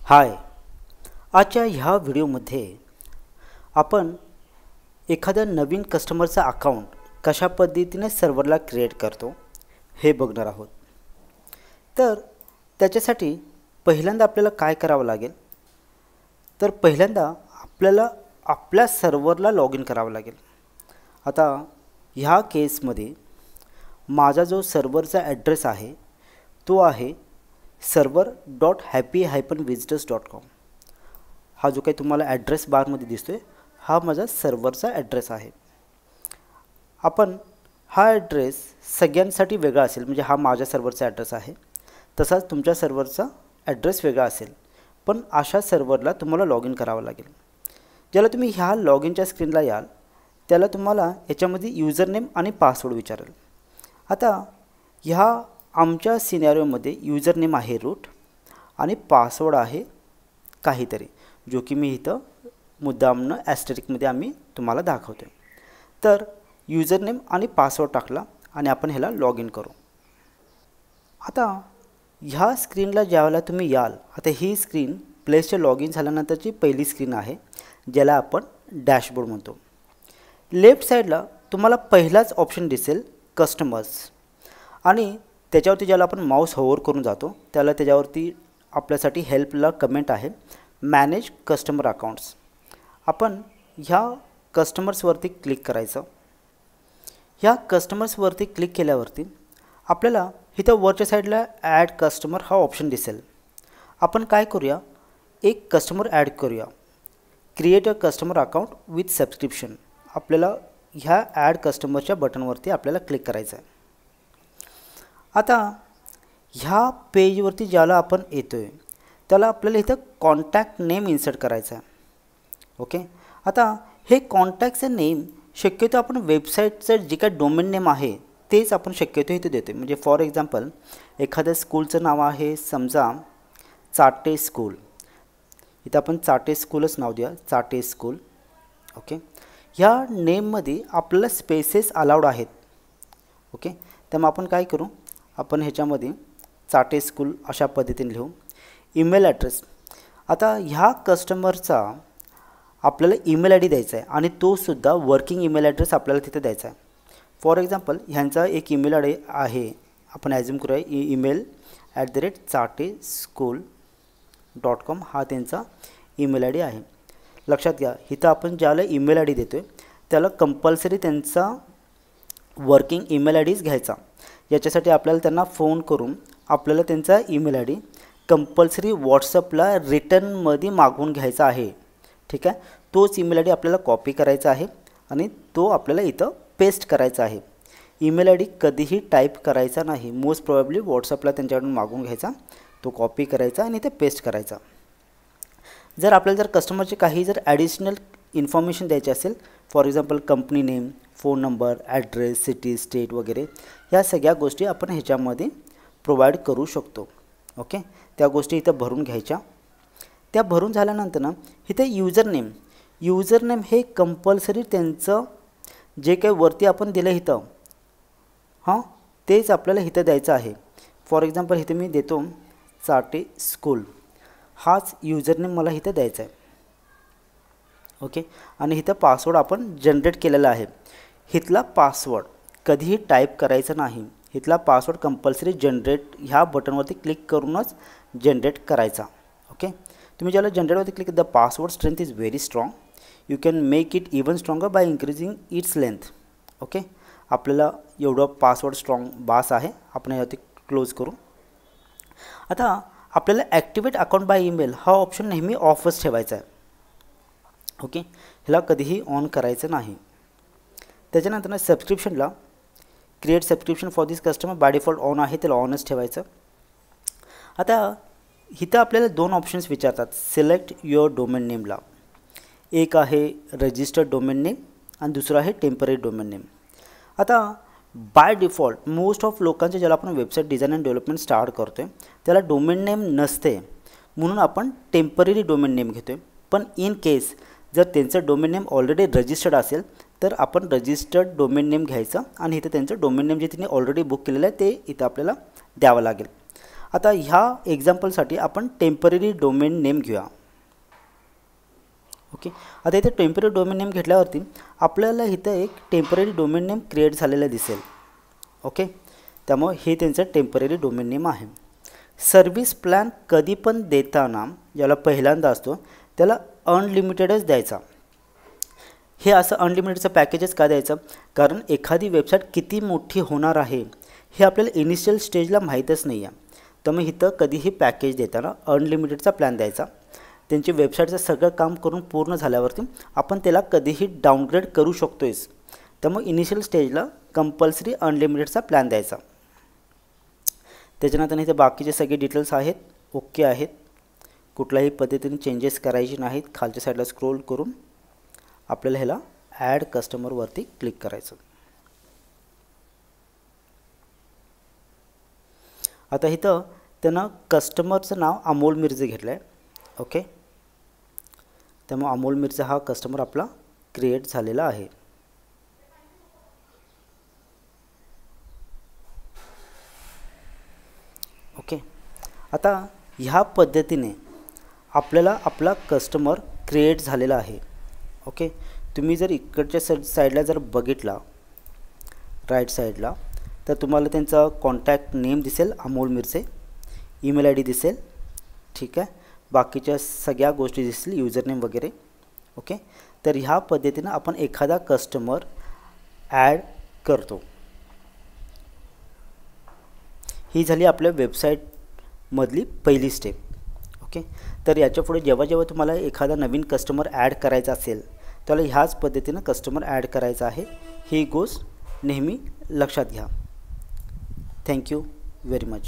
हाय, आजच्या ह्या व्हिडिओमध्ये आपण एखाद्या नवीन कस्टमरचा अकाउंट कशा पद्धतीने सर्व्हरला क्रिएट करतो हे बघणार आहोत। तर त्याच्यासाठी पहिल्यांदा आपल्याला काय करावं लागेल, तर पहिल्यांदा आपल्याला आपल्या सर्व्हरला लॉग इन करावं लागेल। आता ह्या केसमध्ये माझा जो सर्व्हरचा ॲड्रेस आहे तो आहे server.happy-visitors.com। हा जो काही तुम्हाला ॲड्रेस बारमध्ये दिसतोय हा माझा सर्व्हरचा ॲड्रेस आहे। आपण हा ॲड्रेस सगळ्यांसाठी वेगळा असेल, म्हणजे हा माझ्या सर्व्हरचा ॲड्रेस आहे, तसाच तुमच्या सर्व्हरचा ॲड्रेस वेगळा असेल, पण अशा सर्व्हरला तुम्हाला लॉग इन करावं लागेल। ज्याला तुम्ही ह्या लॉग इनच्या स्क्रीनला याल त्याला तुम्हाला याच्यामध्ये यूजरनेम आणि पासवर्ड विचारेल। आता ह्या आमच्या सिनॅरिओमध्ये यूजरनेम आहे रूट आणि पासवर्ड आहे काहीतरी, जो की मी इथं मुद्दामनं ॲस्टेरिकमध्ये आम्ही तुम्हाला दाखवतो। तर यूजरनेम आणि पासवर्ड टाकला आणि आपण ह्याला लॉग इन करू। आता ह्या स्क्रीनला ज्यावेळेला तुम्ही याल, आता ही स्क्रीन प्लेसचे लॉग इन झाल्यानंतरची पहिली स्क्रीन आहे, ज्याला आपण डॅशबोर्ड म्हणतो। लेफ्ट साईडला तुम्हाला पहिलाच ऑप्शन दिसेल कस्टमर्स, आणि त्याच्यावरती ज्याला आपण माऊस होवर करून जातो त्याला त्याच्यावरती आपल्यासाठी हेल्पला कमेंट आहे मॅनेज कस्टमर अकाउंट्स। आपण ह्या कस्टमर्सवरती क्लिक करायचं। ह्या कस्टमर्सवरती क्लिक केल्यावरती आपल्याला इथं वरच्या साईडला ॲड कस्टमर हा ऑप्शन दिसेल। आपण काय करूया, एक कस्टमर ॲड करूया, create a customer account with subscription. आपल्याला ह्या ॲड कस्टमरच्या बटनवरती आपल्याला क्लिक करायचं आहे। आता ह्या पेजवरती ज्याला आपण येतोय त्याला आपल्याला इथं कॉन्टॅक्ट नेम इन्सर्ट करायचा आहे। ओके, आता हे कॉन्टॅक्टचं नेम शक्यतो आपण वेबसाईटचं जे काय डोमेन नेम आहे तेच आपण शक्यतो इथे देतो। म्हणजे फॉर एक्झाम्पल एखाद्या स्कूलचं नाव आहे, समजा चाटे स्कूल, इथं आपण चाटे स्कूलच नाव द्या, चाटे स्कूल। ओके, ह्या नेममध्ये आपल्याला स्पेसेस अलाउड आहेत। ओके, त्यामुळे आपण काय करू, आपण ह्याच्यामध्ये चाटे स्कूल अशा पद्धतीने लिहू। ईमेल ॲड्रेस, आता ह्या कस्टमरचा आपल्याला ईमेल आय डी द्यायचा आहे आणि तो सुद्धा वर्किंग ईमेल ॲड्रेस आपल्याला तिथे द्यायचा आहे। फॉर एक्झाम्पल ह्यांचा एक ईमेल आय डी आहे, आपण ॲझ्युम करूया email@charteschool.com हा त्यांचा ईमेल आय डी आहे। लक्षात घ्या, इथं आपण ज्याला ईमेल आय डी देतो आहे त्याला कंपल्सरी त्यांचा वर्किंग ईमेल आय डीच घ्यायचा। याच्यासाठी आपल्याला त्यांना फोन करून आपल्याला त्यांचा ईमेल आय डी कंपल्सरी व्हॉट्सअपला रिटर्नमध्ये मागवून घ्यायचा आहे। ठीक आहे, तोच ईमेल आय डी आपल्याला कॉपी करायचा आहे आणि तो आपल्याला इथं पेस्ट करायचा आहे। ईमेल आय डी कधीही टाईप करायचा नाही, मोस्ट प्रोबॅबली व्हॉट्सअपला त्यांच्याकडून मागवून घ्यायचा, तो कॉपी करायचा आणि ते पेस्ट करायचा। जर आपल्याला कस्टमरचे काही ॲडिशनल इन्फॉर्मेशन द्यायचे असेल, for example company name, phone number, address, city, state वगैरे, ह्या सगळ्या गोष्टी आपण ह्याच्यामध्ये प्रोव्हाइड करू शकतो। ओके, त्या गोष्टी इथं भरून घ्यायच्या। त्या भरून झाल्यानंतर ना इथे यूजरनेम हे कंपल्सरी त्यांचं जे काही वरती आपण दिलं इथं तेच आपल्याला इथं द्यायचं आहे। फॉर एक्झाम्पल इथे मी देतो चाटे स्कूल, हाच यूजरनेम मला इथं द्यायचा आहे। ओके, आणि इथं पासवर्ड आपण जनरेट केलेला आहे। इथला पासवर्ड कधीही टाईप करायचा नाही, इथला पासवर्ड कंपल्सरी जनरेट ह्या बटनवरती क्लिक करूनच जनरेट करायचा। ओके, तुम्ही ज्याला जनरेटवरती click, the password strength is very strong, you can make it even stronger by increasing its length. Okay, आपल्याला एवढं पासवर्ड स्ट्रॉंग बास आहे, आपण यावरती क्लोज करू। आता आपल्याला ॲक्टिवेट अकाउंट बाय ईमेल हा ऑप्शन नेहमी ऑफच ठेवायचा आहे। ओके, ह्याला कधीही ऑन करायचं नाही। त्याच्यानंतर सबस्क्रिप्शनला create subscription for this customer by default on आहे, त्याला ऑनच ठेवायचं। आता इथं आपल्याला दोन ऑप्शन्स विचारतात सिलेक्ट युअर डोमेन नेमला, एक आहे रजिस्टर्ड डोमेन नेम आणि दुसरं आहे टेम्पररी डोमेन नेम। आता बाय डिफॉल्ट मोस्ट ऑफ लोकांचे ज्याला आपण website design and development start करतो आहे त्याला डोमेन नेम नसते, म्हणून आपण टेम्पररी डोमेन नेम घेतो आहे। पण इन केस जर त्यांचं डोमेन नेम ऑलरेडी रजिस्टर्ड असेल तर आपण रजिस्टर्ड डोमेन नेम घ्यायचं आणि इथं त्यांचं डोमेन नेम जे त्यांनी ऑलरेडी बुक केलेलं आहे ते इथं आपल्याला द्यावं लागेल। आता ह्या एक्झाम्पलसाठी आपण टेम्पररी डोमेन नेम घेऊया. ओके, आता इथे टेम्पररी डोमेन नेम घेतल्यावरती आपल्याला इथं एक टेम्पररी डोमेन नेम क्रिएट झालेलं दिसेल. ओके, त्यामुळे हे त्यांचं टेम्पररी डोमेन नेम आहे. सर्व्हिस प्लॅन कधी पण देताना ज्याला पहिल्यांदा असतो त्याला अनलिमिटेडच द्यायचा. हे असं अनलिमिटेडचं पॅकेजच का द्यायचं, कारण एखादी वेबसाईट किती मोठी होणार आहे हे आपल्याला इनिशियल स्टेजला माहीतच नाही आहे. त्यामुळे इथं कधीही पॅकेज देताना अनलिमिटेडचा प्लॅन द्यायचा. त्यांची वेबसाईटचं सगळं काम करून पूर्ण झाल्यावरती आपण त्याला कधीही डाउनग्रेड करू शकतोयच. त्यामुळे इनिशियल स्टेजला कंपल्सरी अनलिमिटेडचा प्लॅन द्यायचा. त्याच्यानंतर इथे बाकीचे सगळे डिटेल्स आहेत, ओके आहेत. कुठल्याही पद्धतीने चेंजेस करायचे नाहीत. खालच्या साईडला स्क्रोल करून आपल्याला ह्याला ॲड कस्टमरवरती क्लिक करायचं. आता इथं त्यानं कस्टमरचं नाव अमोल मिर्झे घेतलं आहे. ओके, त्यामुळे अमोल मिर्झा हा कस्टमर आपला क्रिएट झालेला आहे. ओके, आता ह्या पद्धतीने आपल्याला आपला कस्टमर क्रिएट झालेला आहे. ओके, तुम्ही जर इकडच्या साईडला जर बघितला राईट साईडला तर तुम्हाला त्यांचा कॉन्टॅक्ट नेम दिसेल अमोल मिर्झे, ईमेल आय डी दिसेल. ठीक आहे, बाकीच्या सगळ्या गोष्टी दिसतील, यूजर नेम वगैरे. ओके, तर ह्या पद्धतीनं आपण एखादा कस्टमर ॲड करतो. ही झाली आपल्या वेबसाईटमधली पहिली स्टेप. ओके, तर याच्यापुढे जेव्हा जेव्हा तुम्हाला एखादा नवीन कस्टमर ॲड करायचा असेल त्याला ह्याच पद्धतीनं कस्टमर ॲड करायचा आहे. ही गोष्ट नेहमी लक्षात घ्या. Thank you very much.